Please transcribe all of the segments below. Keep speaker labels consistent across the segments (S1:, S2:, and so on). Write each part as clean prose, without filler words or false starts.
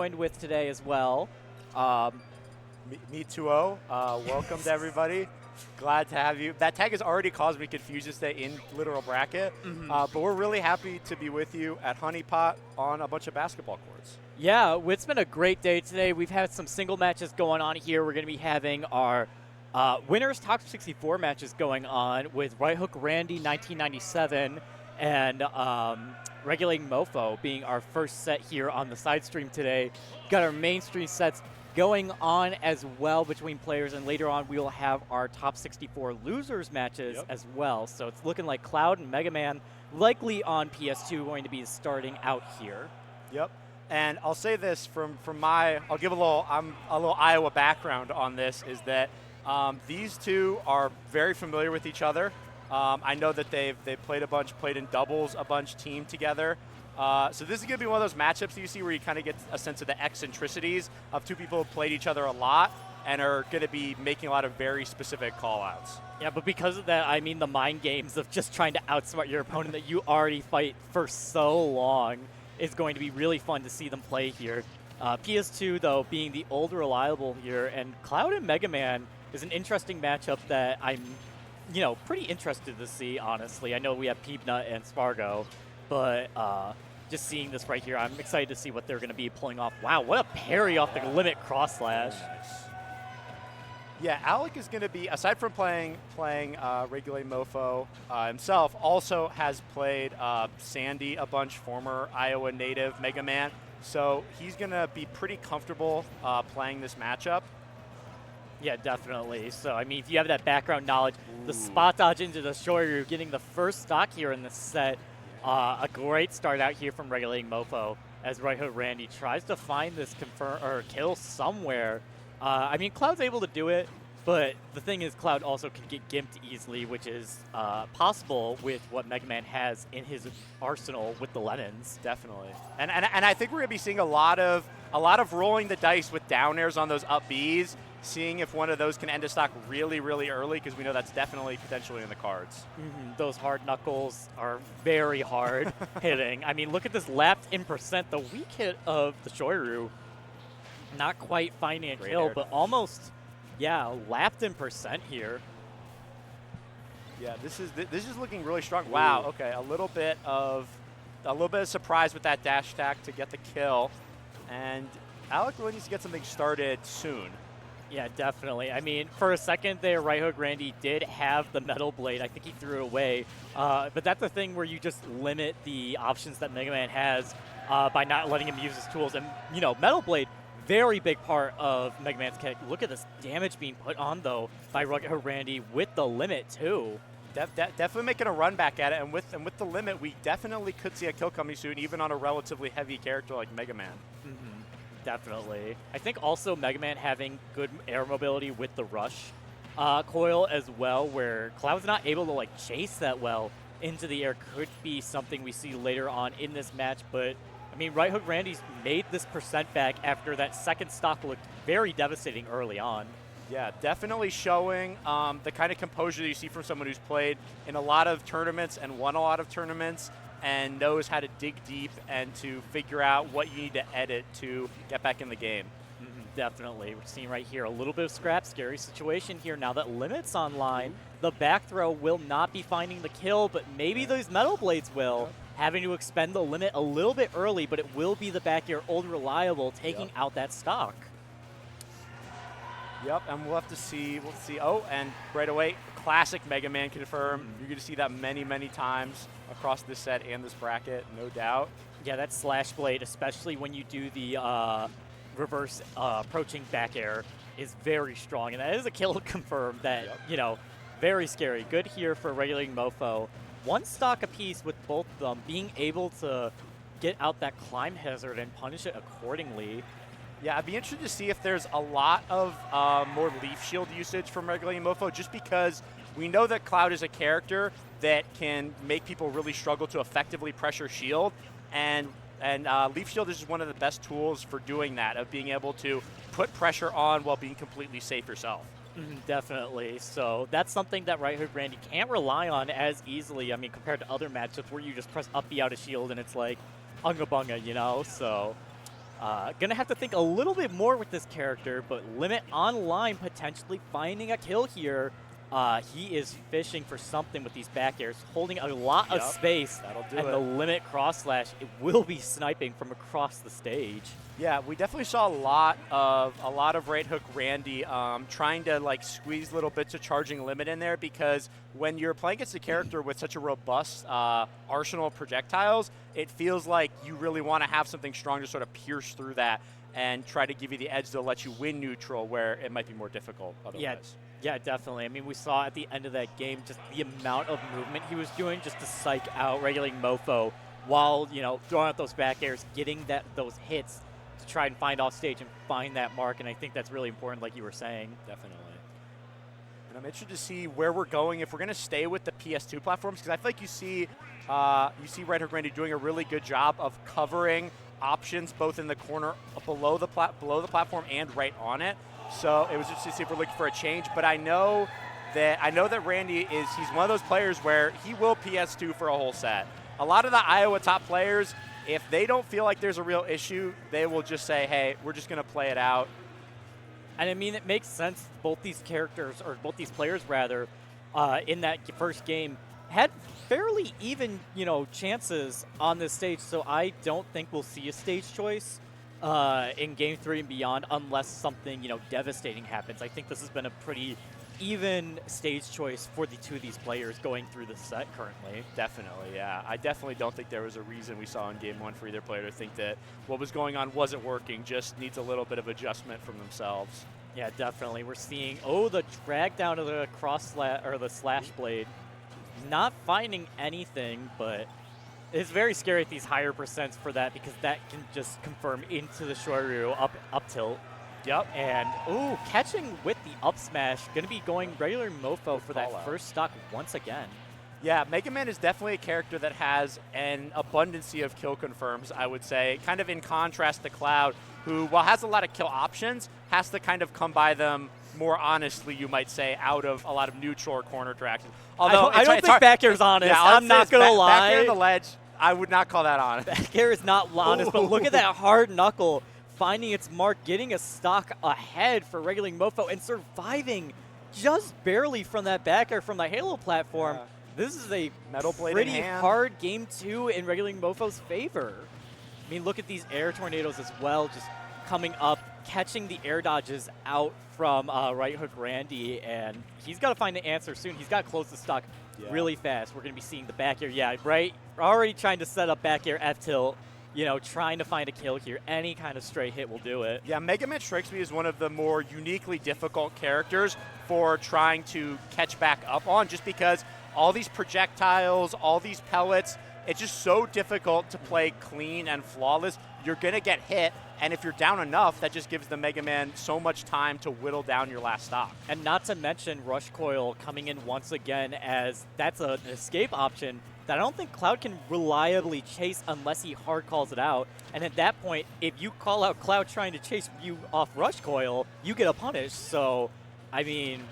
S1: joined with today as well. Um,
S2: Me too. Welcome to everybody. Glad to have you. That tag has already caused me confusion today in literal bracket, but we're really happy to be with you at Honeypot on a bunch of basketball courts.
S1: yeah, it's been a great day today. We've had some single matches going on here. We're going to be having our winners top 64 matches going on with Right Hook Randy 1997 and Regulating Mofo being our first set here on the side stream today. Got our mainstream sets going on as well between players, and later on we will have our top 64 losers matches as well. So it's looking like Cloud and Mega Man likely on PS2 going to be starting out here.
S2: Yep. And I'll say this I'll give a little Iowa background on this, is that these two are very familiar with each other. I know that they've played a bunch, played in doubles a bunch, teamed together. So this is going to be one of those matchups that you see where you kind of get a sense of the eccentricities of two people who played each other a lot and are going to be making a lot of very specific call-outs.
S1: Yeah, but because of that, I mean the mind games of just trying to outsmart your opponent that you already fight for so long is going to be really fun to see them play here. PS2, though, being the old reliable here, and Cloud and Mega Man is an interesting matchup that I'm pretty interested to see, honestly. I know we have Peepnut and Spargo, but just seeing this right here, I'm excited to see what they're going to be pulling off. Wow, what a parry off the limit cross slash.
S2: Yeah, Alec is going to be, aside from playing Regulate Mofo himself, also has played Sandy a bunch, former Iowa native Mega Man. So he's going to be pretty comfortable playing this matchup.
S1: Yeah, definitely. So, I mean, if you have that background knowledge, the spot dodge into the Shoiryu, getting the first stock here in this set. A great start out here from Regulating Mofo as Right Hook Randy tries to find this kill somewhere. I mean, Cloud's able to do it, but the thing is Cloud also can get gimped easily, which is possible with what Mega Man has in his arsenal with the Lennons.
S2: Definitely. And I think we're going to be seeing a lot of rolling the dice with down airs on those up Bs, seeing if one of those can end a stock really, really early, because we know that's definitely potentially in the cards.
S1: Those hard knuckles are very hard hitting. I mean, look at this lapped in percent. The weak hit of the Shoiryu, not quite finding a kill, but almost, lapped in percent here.
S2: Yeah, this is looking really strong. Wow. Okay, a little bit of surprise with that dash attack to get the kill, and Alec really needs to get something started soon.
S1: Yeah, definitely. I mean, for a second there, Right Hook Randy did have the Metal Blade. I think he threw it away. But that's the thing where you just limit the options that Mega Man has by not letting him use his tools. And, Metal Blade, very big part of Mega Man's kick. Look at this damage being put on, though, by Right Hook Randy with the limit, too.
S2: Definitely making a run back at it. And with the limit, we definitely could see a kill coming soon, even on a relatively heavy character like Mega Man.
S1: Definitely. I think also Mega Man having good air mobility with the rush coil as well, where Cloud's not able to chase that well into the air, could be something we see later on in this match. But I mean, Right Hook Randy's made this percent back after that second stock looked very devastating early on.
S2: Yeah, definitely showing the kind of composure that you see from someone who's played in a lot of tournaments and won a lot of tournaments, and knows how to dig deep and to figure out what you need to edit to get back in the game.
S1: Definitely. We're seeing right here a little bit of scrap. Scary situation here now that Limit's online. The back throw will not be finding the kill, but maybe those Metal Blades will. Having to expend the limit a little bit early, but it will be the back air old reliable taking out that stock.
S2: Yep, and we'll have to see. We'll see. Oh, and right away, classic Mega Man confirm. You're going to see that many, many times across this set and this bracket, no doubt.
S1: Yeah, that slash blade, especially when you do the reverse approaching back air, is very strong. And that is a kill confirmed that, very scary. Good here for Regulating Mofo. One stock apiece with both of them, being able to get out that climb hazard and punish it accordingly.
S2: Yeah, I'd be interested to see if there's a lot of more Leaf Shield usage from Regulating Mofo, just because we know that Cloud is a character that can make people really struggle to effectively pressure shield, and Leaf Shield is just one of the best tools for doing that, of being able to put pressure on while being completely safe yourself.
S1: Definitely. So that's something that Right Hook Randy can't rely on as easily, I mean, compared to other matchups where you just press up B out of shield and it's like unga bunga, So Gonna have to think a little bit more with this character, but Limit online potentially finding a kill here. He is fishing for something with these back airs, holding a lot of space.
S2: That'll do
S1: and
S2: it.
S1: the Limit cross slash, it will be sniping from across the stage.
S2: Yeah, we definitely saw a lot of right hook Randy trying to like squeeze little bits of charging Limit in there, because when you're playing against a character with such a robust arsenal of projectiles, it feels like you really want to have something strong to sort of pierce through that and try to give you the edge to let you win neutral where it might be more difficult otherwise.
S1: Yeah, definitely. I mean, we saw at the end of that game just the amount of movement he was doing just to psych out regulating Mofo while, you know, throwing out those back airs, getting those hits to try and find off stage and find that mark, and I think that's really important, like you were saying.
S2: Definitely. And I'm interested to see where we're going, if we're going to stay with the PS2 platforms, because I feel like you see Right Hook Randy doing a really good job of covering options both in the corner below the platform and right on it. So it was just to see if we're looking for a change. But I know that Randy he's one of those players where he will PS2 for a whole set. A lot of the Iowa top players, if they don't feel like there's a real issue, they will just say, hey, we're just going to play it out.
S1: And I mean, it makes sense. Both these players rather, in that first game had fairly even, you know, chances on this stage. So I don't think we'll see a stage choice in Game 3 and beyond unless something, you know, devastating happens. I think this has been a pretty even stage choice for the two of these players going through the set currently.
S2: Definitely, yeah. I definitely don't think there was a reason we saw in Game 1 for either player to think that what was going on wasn't working, just needs a little bit of adjustment from themselves.
S1: Yeah, definitely. We're seeing, the drag down of the the slash blade. Not finding anything, but it's very scary at these higher percents for that, because that can just confirm into the Shoryu up tilt.
S2: Yep.
S1: And, catching with the up smash. Going to be going regular Mofo for that first stock once again.
S2: Yeah, Mega Man is definitely a character that has an abundancy of kill confirms, I would say. Kind of in contrast to Cloud, who, while has a lot of kill options, has to kind of come by them more honestly, you might say, out of a lot of neutral or corner interactions. Although
S1: I don't think back air's honest.
S2: Yeah,
S1: I'm not going to lie.
S2: Back air on the ledge, I would not call that honest.
S1: Back air is not honest, but look at that hard knuckle finding its mark, getting a stock ahead for regulating Mofo, and surviving just barely from that back air from the Halo platform.
S2: Yeah.
S1: This is a
S2: Metal blade
S1: pretty
S2: in hand.
S1: hard Game 2 in regulating Mofo's favor. I mean, look at these air tornadoes as well, just coming up, catching the air dodges out from Right Hook Randy, and he's got to find the answer soon. He's got to close the stock really fast. We're going to be seeing the back air. Yeah, right. Already trying to set up back air F tilt, you know, trying to find a kill here. Any kind of straight hit will do it.
S2: Yeah, Mega Man strikes me as one of the more uniquely difficult characters for trying to catch back up on, just because all these projectiles, all these pellets, it's just so difficult to play clean and flawless. You're going to get hit, and if you're down enough, that just gives the Mega Man so much time to whittle down your last stock.
S1: And not to mention Rush Coil coming in once again, as that's an escape option that I don't think Cloud can reliably chase unless he hard calls it out. And at that point, if you call out Cloud trying to chase you off Rush Coil, you get a punish. So, I mean,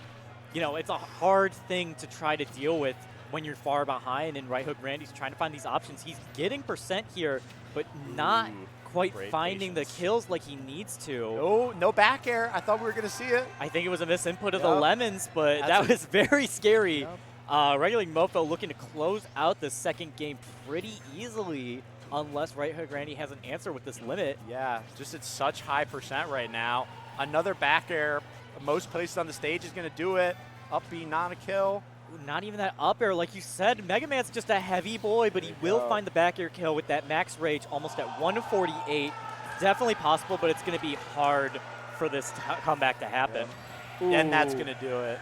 S1: you know, it's a hard thing to try to deal with when you're far behind, and Right Hook Randy's trying to find these options. He's getting percent here, but not quite finding the kills like he needs to.
S2: Oh, no back air. I thought we were going to see it.
S1: I think it was a misinput of the lemons, but that was very scary. Regulating Mofo looking to close out the second game pretty easily, unless Right Hook Randy has an answer with this limit.
S2: Yeah, just at such high percent right now. Another back air, most places on the stage is going to do it. Up B, not a kill.
S1: Not even that up air, like you said. Mega Man's just a heavy boy, but he will find the back air kill with that max rage almost at 148. Definitely possible, but it's going to be hard for this comeback to happen.
S2: And that's going to do it.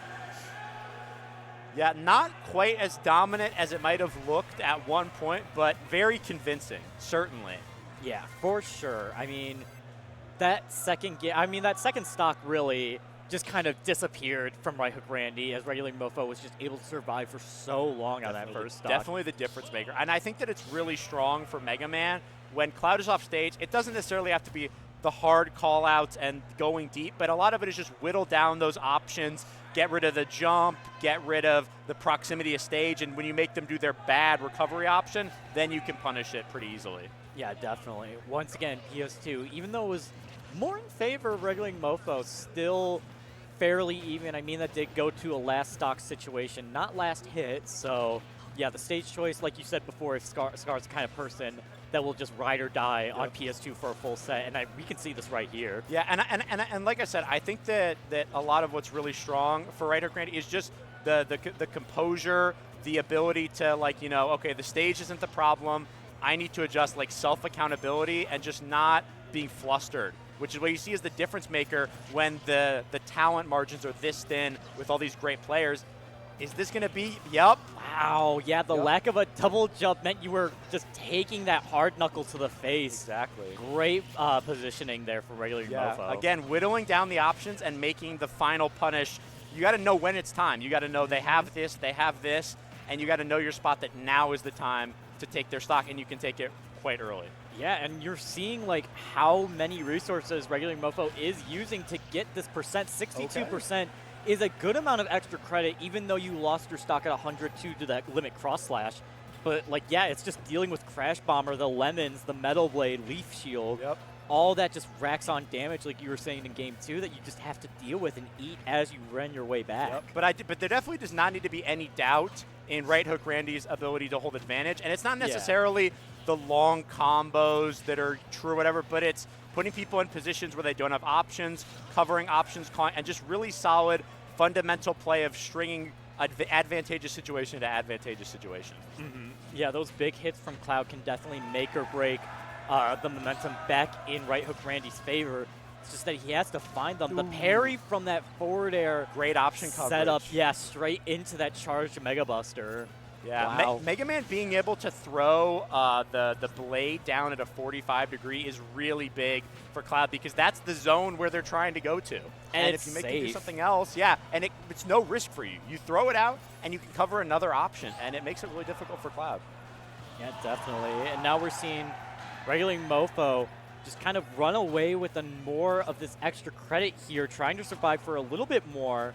S2: Yeah, not quite as dominant as it might have looked at one point, but very convincing, certainly.
S1: Yeah, for sure. I mean, that second stock really just kind of disappeared from Right Hook Randy, as Regulating Mofo was just able to survive for so long on that first stock.
S2: Definitely the difference maker. And I think that it's really strong for Mega Man. When Cloud is off stage, it doesn't necessarily have to be the hard call-outs and going deep, but a lot of it is just whittle down those options, get rid of the jump, get rid of the proximity of stage, and when you make them do their bad recovery option, then you can punish it pretty easily.
S1: Yeah, definitely. Once again, PS2, even though it was more in favor of Regular Mofo, still fairly even. I mean, that did go to a last stock situation, not last hit. So, yeah, the stage choice, like you said before, if Skar's the kind of person that will just ride or die on PS2 for a full set, and we can see this right here.
S2: Yeah, and like I said, I think that a lot of what's really strong for Right Hook Randy is just the composure, the ability to, like, you know, okay, the stage isn't the problem. I need to adjust, like, self-accountability and just not being flustered, which is what you see as the difference maker when the talent margins are this thin with all these great players. Is this going to be? Yep.
S1: Wow, yeah, the lack of a double jump meant you were just taking that hard knuckle to the face.
S2: Exactly.
S1: Great positioning there for Regular Mofo.
S2: Again, whittling down the options and making the final punish. You got to know when it's time. You got to know they have this, and you got to know your spot that now is the time to take their stock, and you can take it quite early.
S1: Yeah, and you're seeing like how many resources Regular Mofo is using to get this percent. 62% is a good amount of extra credit, even though you lost your stock at 102 to that limit cross slash. But like, yeah, it's just dealing with Crash Bomber, the Lemons, the Metal Blade, Leaf Shield.
S2: Yep.
S1: All that just racks on damage, like you were saying in Game 2, that you just have to deal with and eat as you run your way back.
S2: Yep. But there definitely does not need to be any doubt in Right Hook Randy's ability to hold advantage. And it's not necessarily the long combos that are true or whatever, but it's putting people in positions where they don't have options, covering options, and just really solid fundamental play of stringing advantageous situation to advantageous situation.
S1: Mm-hmm. Yeah, those big hits from Cloud can definitely make or break the momentum back in Right Hook Randy's favor. It's just that he has to find them. Ooh. The parry from that forward air.
S2: Great option coverage.
S1: Set up, yeah, straight into that charged Mega Buster.
S2: Yeah,
S1: wow.
S2: Mega Man being able to throw the blade down at a 45 degree is really big for Cloud, because that's the zone where they're trying to go to. And if you make it do something else, and it's no risk for you. You throw it out, and you can cover another option, and it makes it really difficult for Cloud.
S1: Yeah, definitely. And now we're seeing Regular Mofo just kind of run away with more of this extra credit here, trying to survive for a little bit more.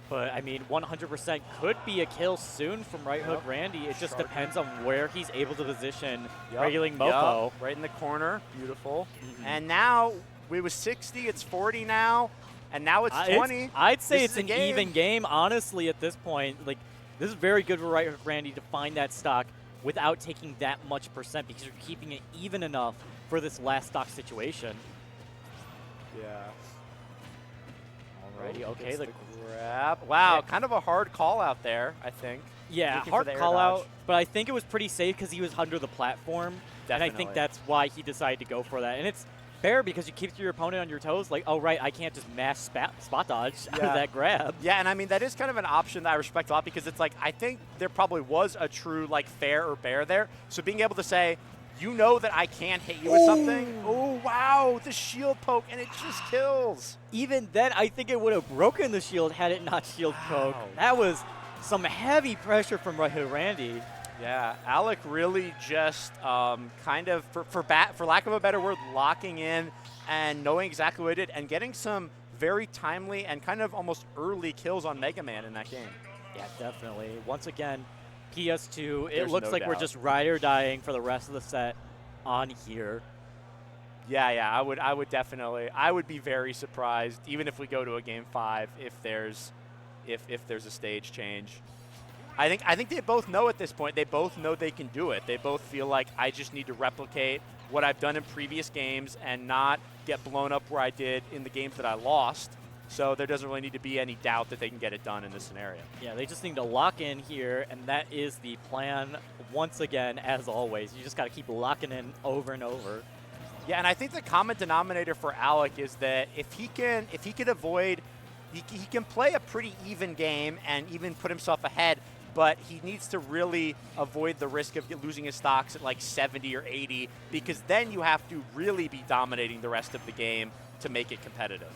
S1: But, I mean, 100% could be a kill soon from Right Hook Randy. It just depends on where he's able to position Regular Mofo.
S2: Right in the corner. Beautiful. Mm-hmm. And now, it was 60, it's 40 now, and now it's 20.
S1: I'd say it's an even game, honestly, at this point. Like, this is very good for Right Hook Randy to find that stock without taking that much percent, because you're keeping it even enough for this last stock situation.
S2: Yeah.
S1: Alrighty, okay. The
S2: grab. Wow, kind of a hard call out there, I think.
S1: Yeah, hard call out, but I think it was pretty safe because he was under the platform.
S2: Definitely.
S1: And I think that's why he decided to go for that. And it's fair because you keep your opponent on your toes. Like, oh, right, I can't just mass spot dodge out of that grab.
S2: Yeah, and I mean, that is kind of an option that I respect a lot, because it's like, I think there probably was a true, like, fair or bear there. So being able to say, you know that I can't hit you with something. Oh, wow, the shield poke, and it just kills.
S1: Even then, I think it would have broken the shield had it not shield poke. That was some heavy pressure from Right Hook Randy.
S2: Yeah, Alec really just kind of, for lack of a better word, locking in and knowing exactly what it did and getting some very timely and kind of almost early kills on Mega Man in that game.
S1: Yeah, definitely. Once again, PS2, it looks like we're just ride or dying for the rest of the set on here.
S2: Yeah, I would definitely, I would be very surprised, even if we go to a Game 5, if there's a stage change. I think they both know at this point. They both know they can do it. They both feel like, I just need to replicate what I've done in previous games and not get blown up where I did in the games that I lost. So there doesn't really need to be any doubt that they can get it done in this scenario.
S1: Yeah, they just need to lock in here, and that is the plan once again, as always. You just got to keep locking in over and over.
S2: Yeah, and I think the common denominator for Alec is that if he can avoid, he can play a pretty even game and even put himself ahead, but he needs to really avoid the risk of losing his stocks at like 70 or 80, because then you have to really be dominating the rest of the game to make it competitive.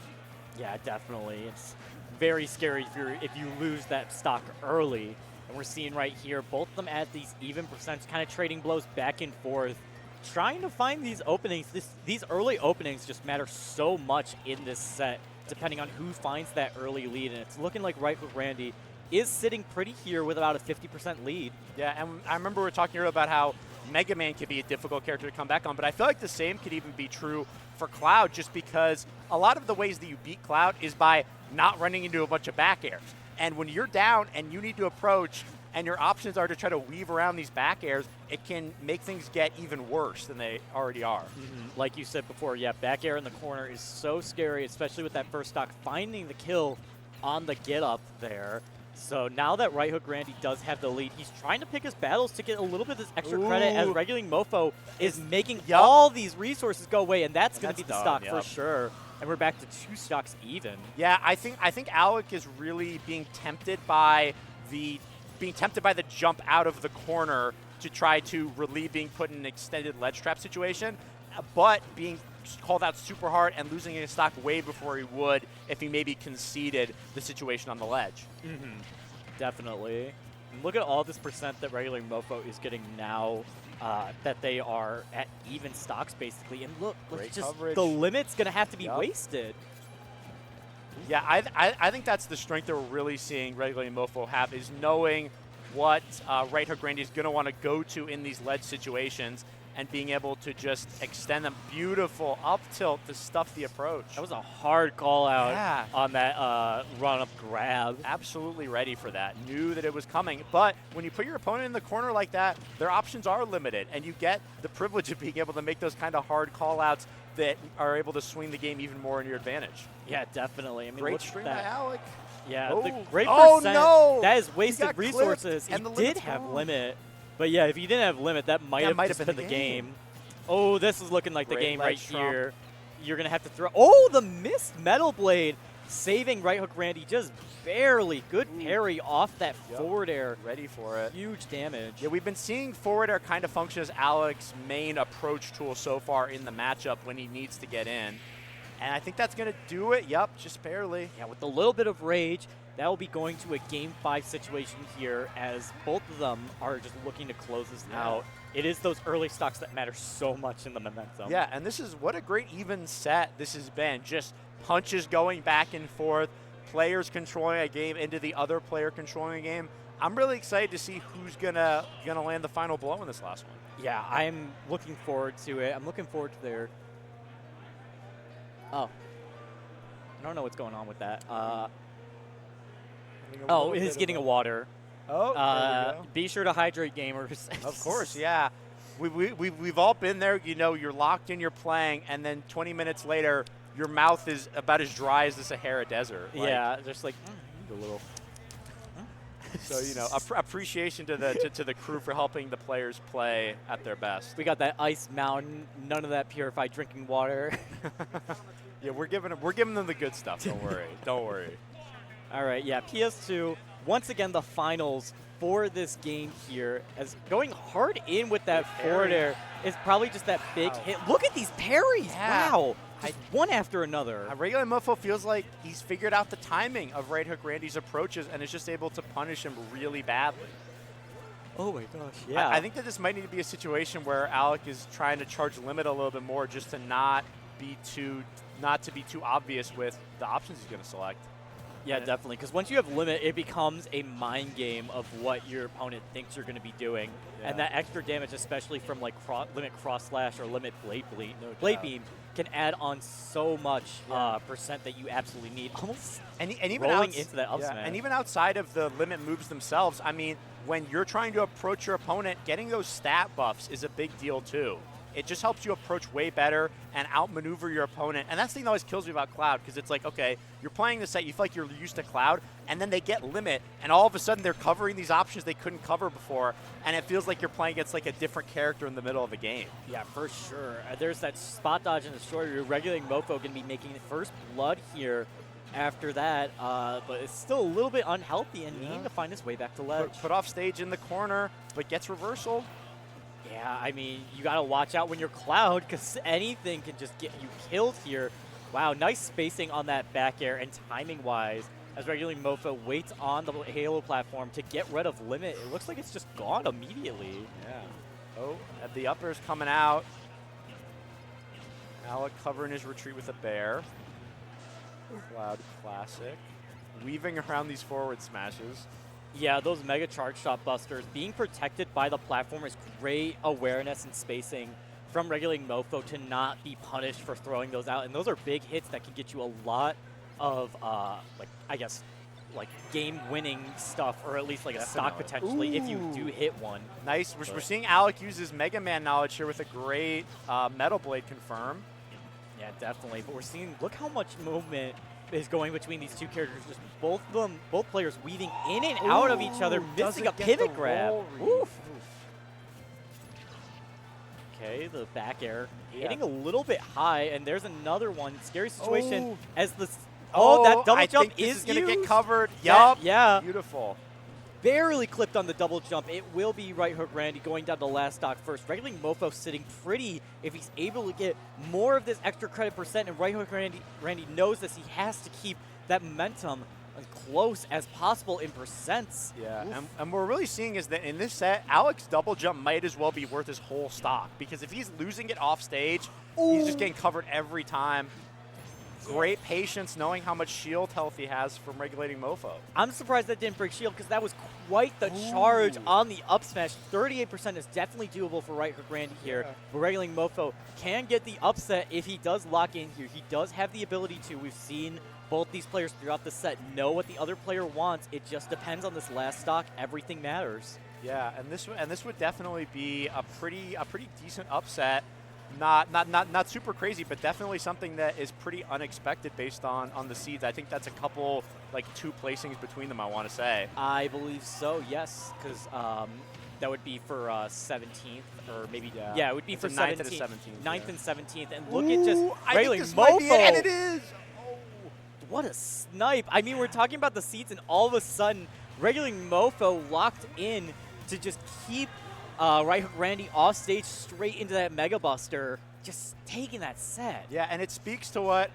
S1: Yeah, definitely. It's very scary if you lose that stock early. And we're seeing right here, both of them at these even percents, kind of trading blows back and forth, trying to find these openings. These early openings just matter so much in this set, depending on who finds that early lead. And it's looking like Right Hook Randy is sitting pretty here with about a 50% lead.
S2: Yeah, and I remember we were talking earlier about how Mega Man can be a difficult character to come back on, but I feel like the same could even be true for Cloud, just because a lot of the ways that you beat Cloud is by not running into a bunch of back airs. And when you're down and you need to approach and your options are to try to weave around these back airs, it can make things get even worse than they already are.
S1: Like you said before, yeah, back air in the corner is so scary, especially with that first stock, finding the kill on the get up there. So now that Right Hook Randy does have the lead, he's trying to pick his battles to get a little bit of this extra credit, as Regulating Mofo is making all these resources go away, and that's going to be the stock for sure. And we're back to 2 stocks even.
S2: Yeah, I think Alec is really being tempted by the jump out of the corner to try to relieve being put in an extended ledge trap situation, but being called out super hard and losing his stock way before he would if he maybe conceded the situation on the ledge.
S1: Definitely. And look at all this percent that Regulating Mofo is getting now, that they are at even stocks basically. And look, just the limit's going to have to be wasted.
S2: Yeah, I think that's the strength that we're really seeing Regulating Mofo have, is knowing what Right Hook Randy is going to want to go to in these ledge situations and being able to just extend them. Beautiful up tilt to stuff the approach.
S1: That was a hard call out on that run up grab.
S2: Absolutely ready for that. Knew that it was coming. But when you put your opponent in the corner like that, their options are limited, and you get the privilege of being able to make those kind of hard call outs that are able to swing the game even more in your advantage.
S1: Yeah, definitely. I mean,
S2: great stream by Alec.
S1: Yeah, the great percent. That is wasted resources. He did have limit. But yeah, if you didn't have limit, that might have just been the game. Oh, this is looking like the game right here. You're going to have to throw. Oh, the missed Metal Blade, saving Right Hook Randy just barely. Good parry off that forward air.
S2: Ready for it.
S1: Huge damage.
S2: Yeah, we've been seeing forward air kind of function as Alec's main approach tool so far in the matchup when he needs to get in. And I think that's going to do it. Yep, just barely.
S1: Yeah, with a little bit of rage, that will be going to a Game 5 situation here, as both of them are just looking to close this out. It is those early stocks that matter so much in the momentum.
S2: Yeah, and this is what a great even set this has been. Just punches going back and forth, players controlling a game into the other player controlling a game. I'm really excited to see who's gonna land the final blow in this last one.
S1: Yeah, I'm looking forward to it. I'm looking forward to their... Oh. I don't know what's going on with that. Oh, he's getting a water.
S2: Oh, there we go.
S1: Be sure to hydrate, gamers.
S2: Of course, yeah. We've all been there. You know, you're locked in, you're playing, and then 20 minutes later, your mouth is about as dry as the Sahara Desert.
S1: Yeah, just like a little.
S2: So, you know, appreciation to the crew for helping the players play at their best.
S1: We got that ice mountain, none of that purified drinking water.
S2: Yeah, we're giving them the good stuff. Don't worry. Don't worry.
S1: All right, yeah, PS2, once again, the finals for this game here, as going hard in with that forward air is probably just that big hit. Look at these parries. Yeah. Wow. Just one after another.
S2: Regulating Mofo feels like he's figured out the timing of Right Hook Randy's approaches and is just able to punish him really badly.
S1: Oh my gosh, yeah.
S2: I think that this might need to be a situation where Alec is trying to charge limit a little bit more, just to not be too obvious with the options he's going to select.
S1: Yeah, definitely. Because once you have limit, it becomes a mind game of what your opponent thinks you're going to be doing. Yeah. And that extra damage, especially from like limit cross slash or limit blade beam, can add on so much percent that you absolutely need. Almost
S2: and even
S1: rolling into that up smash.
S2: And even outside of the limit moves themselves, I mean, when you're trying to approach your opponent, getting those stat buffs is a big deal too. It just helps you approach way better and outmaneuver your opponent. And that's the thing that always kills me about Cloud, because it's like, okay, you're playing this set, you feel like you're used to Cloud, and then they get limit, and all of a sudden they're covering these options they couldn't cover before, and it feels like you're playing against like a different character in the middle of the game.
S1: Yeah, for sure. There's that spot dodge and destroyer. You're Regulating Mofo going to be making the first blood here after that, but it's still a little bit unhealthy and needing to find his way back to ledge.
S2: Put off stage in the corner, but gets reversal.
S1: Yeah, I mean, you got to watch out when you're Cloud, because anything can just get you killed here. Wow, nice spacing on that back air, and timing-wise, as Regulating Mofo waits on the Halo platform to get rid of limit, it looks like it's just gone immediately.
S2: Yeah. Oh, the upper's coming out. Alec covering his retreat with a bear. Cloud classic. Weaving around these forward smashes.
S1: Yeah, those Mega Charge Shot Busters, being protected by the platform is great awareness and spacing from Regulating Mofo to not be punished for throwing those out. And those are big hits that can get you a lot of, like, I guess, like game-winning stuff, or at least like a stock potentially if you do hit one.
S2: Nice. We're seeing Alec use his Mega Man knowledge here with a great Metal Blade confirm.
S1: Yeah, definitely. But we're seeing, look how much movement is going between these two characters. Just both players weaving in and out of each other, missing a pivot grab. Oof. Okay, the back air hitting a little bit high, and there's another one. Scary situation as the that double jump is
S2: going to get
S1: used.
S2: covered. Yup.
S1: Yeah.
S2: Beautiful.
S1: Barely clipped on the double jump. It will be right hook Randy going down the last stock first. Regulating Mofo sitting pretty if he's able to get more of this extra credit percent, and right hook Randy knows this. He has to keep that momentum as close as possible in percents.
S2: Yeah, and what we're really seeing is that in this set, Alec's double jump might as well be worth his whole stock, because if he's losing it off stage, he's just getting covered every time. Great patience, knowing how much shield health he has from Regulating Mofo.
S1: I'm surprised that didn't break shield, because that was quite the charge on the up smash. 38% is definitely doable for right hook Randy here. But Regulating Mofo can get the upset if he does lock in here. He does have the ability to. We've seen both these players throughout the set know what the other player wants. It just depends on this last stock. Everything matters.
S2: Yeah, and this would definitely be a pretty decent upset. Not super crazy, but definitely something that is pretty unexpected based on the seeds. I think that's a couple, like 2 placings between them, I want to say.
S1: I believe so, yes, because that would be for 17th, or maybe, it would be for
S2: 9th
S1: 17th,
S2: and 17th.
S1: 9th and 17th, and look at just Regulating Mofo.
S2: Might be it, and it is!
S1: What a snipe. I mean, we're talking about the seeds, and all of a sudden, Regulating Mofo locked in to just keep right hook Randy off stage straight into that Mega Buster, just taking that set.
S2: Yeah, and it speaks to what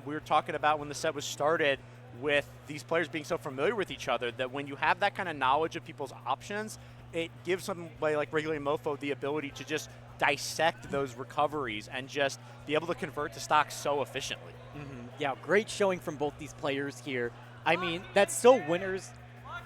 S2: we were talking about when the set was started, with these players being so familiar with each other, that when you have that kind of knowledge of people's options, it gives somebody like Regulating Mofo the ability to just dissect those recoveries and just be able to convert to stock so efficiently.
S1: Yeah, great showing from both these players here. I mean, that's still winners.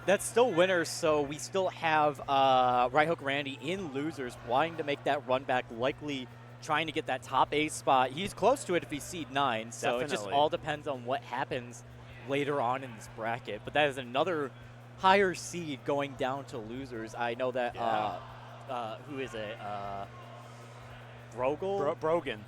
S1: That's still winners, so we still have right hook Randy in losers, wanting to make that run back, likely trying to get that top 8 spot. He's close to it if he's seed 9, so it just all depends on what happens later on in this bracket. But that is another higher seed going down to losers. I know that, who is it? Brogan,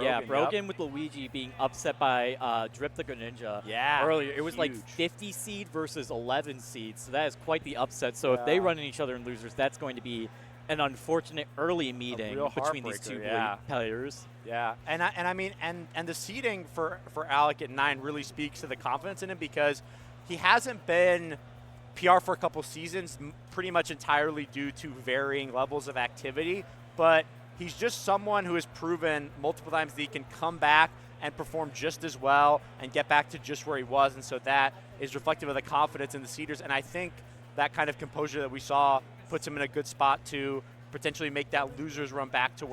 S1: yeah. Brogan with Luigi being upset by Drip the Greninja earlier. It was like 50 seed versus 11 seed, so that is quite the upset. So if they run in each other in losers, that's going to be an unfortunate early meeting between these two players.
S2: Yeah, and I mean, the seeding for Alec at 9 really speaks to the confidence in him, because he hasn't been PR for a couple seasons, pretty much entirely due to varying levels of activity, but he's just someone who has proven multiple times that he can come back and perform just as well and get back to just where he was, and so that is reflective of the confidence in the seeders. And I think that kind of composure that we saw puts him in a good spot to potentially make that losers run back to